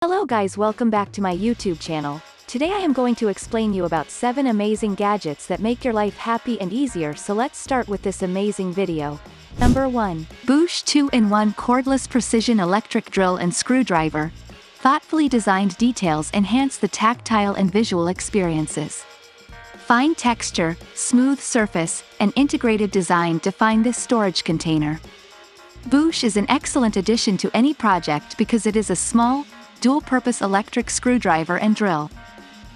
Hello guys, welcome back to my YouTube channel. Today I am going to explain you about 7 amazing gadgets that make your life happy and easier, so let's start with this amazing video. Number 1. Boush 2-in-1 Cordless Precision Electric Drill and Screwdriver. Thoughtfully designed details enhance the tactile and visual experiences. Fine texture, smooth surface, and integrated design define this storage container. Boush is an excellent addition to any project because it is a small, dual-purpose electric screwdriver and drill.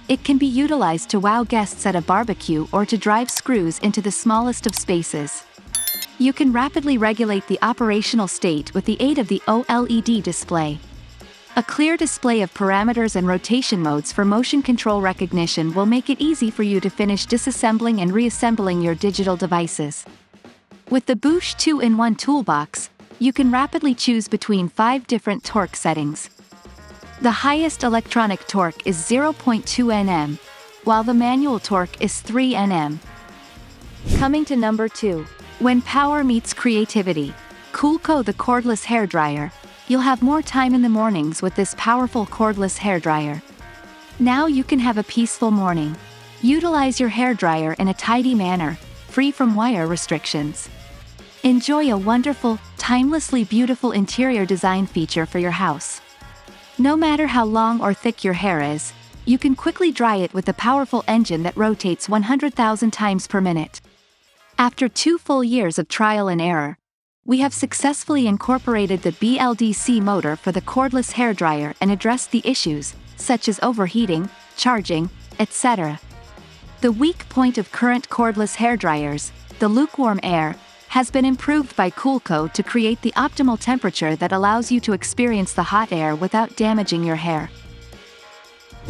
It can be utilized to wow guests at a barbecue or to drive screws into the smallest of spaces. You can rapidly regulate the operational state with the aid of the OLED display. A clear display of parameters and rotation modes for motion control recognition will make it easy for you to finish disassembling and reassembling your digital devices. With the Boush 2-in-1 toolbox, you can rapidly choose between 5 different torque settings. The highest electronic torque is 0.2 Nm, while the manual torque is 3 Nm. Coming to number 2. When power meets creativity, Coolco the cordless hairdryer. You'll have more time in the mornings with this powerful cordless hairdryer. Now you can have a peaceful morning. Utilize your hairdryer in a tidy manner, free from wire restrictions. Enjoy a wonderful, timelessly beautiful interior design feature for your house. No matter how long or thick your hair is, you can quickly dry it with a powerful engine that rotates 100,000 times per minute. After 2 full years of trial and error, we have successfully incorporated the BLDC motor for the cordless hairdryer and addressed the issues, such as overheating, charging, etc. The weak point of current cordless hairdryers, the lukewarm air, has been improved by Coolco to create the optimal temperature that allows you to experience the hot air without damaging your hair.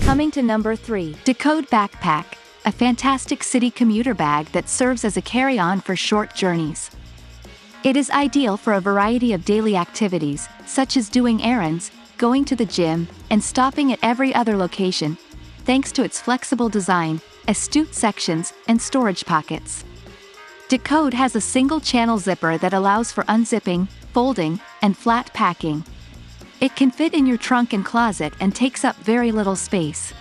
Coming to number 3. Decode Backpack, a fantastic city commuter bag that serves as a carry-on for short journeys. It is ideal for a variety of daily activities, such as doing errands, going to the gym, and stopping at every other location, thanks to its flexible design, astute sections, and storage pockets. Decode has a single-channel zipper that allows for unzipping, folding, and flat packing. It can fit in your trunk and closet and takes up very little space.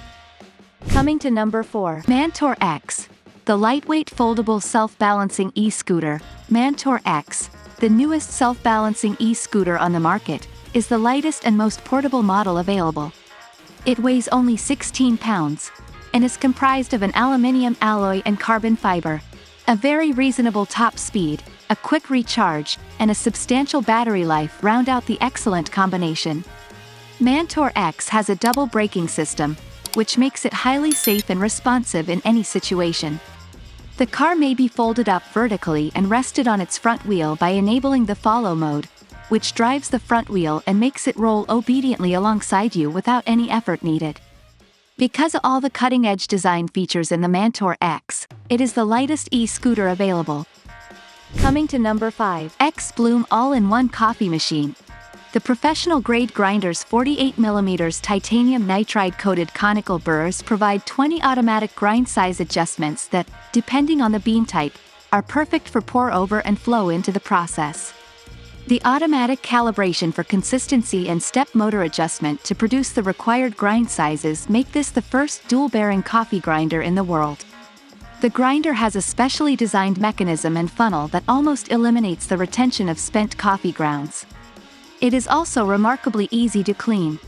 Coming to number 4. Mantour X, the lightweight foldable self-balancing e-scooter. Mantour X, the newest self-balancing e-scooter on the market, is the lightest and most portable model available. It weighs only 16 pounds, and is comprised of an aluminium alloy and carbon fiber. A very reasonable top speed, a quick recharge, and a substantial battery life round out the excellent combination. Mantour X has a double braking system, which makes it highly safe and responsive in any situation. The car may be folded up vertically and rested on its front wheel by enabling the follow mode, which drives the front wheel and makes it roll obediently alongside you without any effort needed. Because of all the cutting-edge design features in the Mantour X, it is the lightest e-scooter available. Coming to number 5. xBloom All-in-One Coffee Machine. The professional-grade grinder's 48mm titanium nitride-coated conical burrs provide 20 automatic grind size adjustments that, depending on the bean type, are perfect for pour-over and flow into the process. The automatic calibration for consistency and step motor adjustment to produce the required grind sizes make this the first dual-bearing coffee grinder in the world. The grinder has a specially designed mechanism and funnel that almost eliminates the retention of spent coffee grounds. It is also remarkably easy to clean.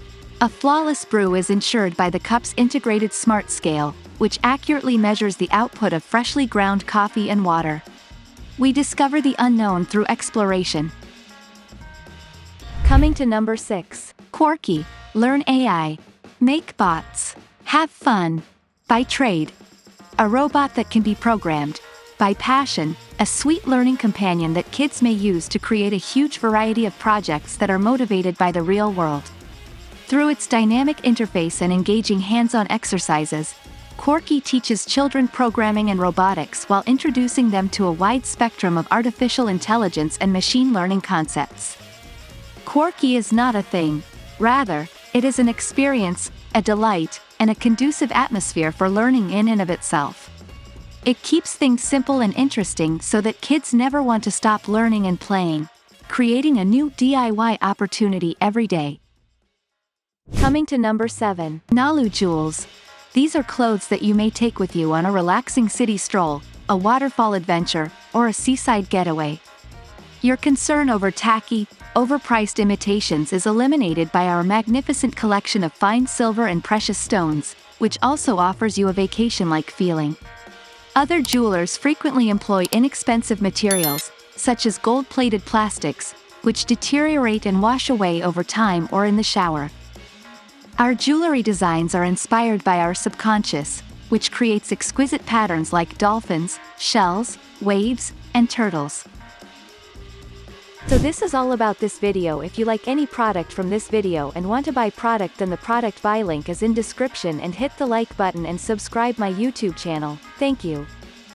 A flawless brew is ensured by the cup's integrated smart scale, which accurately measures the output of freshly ground coffee and water. We discover the unknown through exploration. Coming to number 6. Quarky, learn AI. Make bots. Have fun. By trade. A robot that can be programmed. By passion, a sweet learning companion that kids may use to create a huge variety of projects that are motivated by the real world. Through its dynamic interface and engaging hands-on exercises, Quarky teaches children programming and robotics while introducing them to a wide spectrum of artificial intelligence and machine learning concepts. Quarky is not a thing. Rather, it is an experience, a delight, and a conducive atmosphere for learning in and of itself. It keeps things simple and interesting so that kids never want to stop learning and playing, creating a new DIY opportunity every day. Coming to number 7. Nalu Jewels. These are clothes that you may take with you on a relaxing city stroll, a waterfall adventure, or a seaside getaway. Your concern over tacky, overpriced imitations is eliminated by our magnificent collection of fine silver and precious stones, which also offers you a vacation-like feeling. Other jewelers frequently employ inexpensive materials, such as gold-plated plastics, which deteriorate and wash away over time or in the shower. Our jewelry designs are inspired by our subconscious, which creates exquisite patterns like dolphins, shells, waves, and turtles. So this is all about this video. If you like any product from this video and want to buy product, then the product buy link is in description, and hit the like button and subscribe my YouTube channel. Thank you.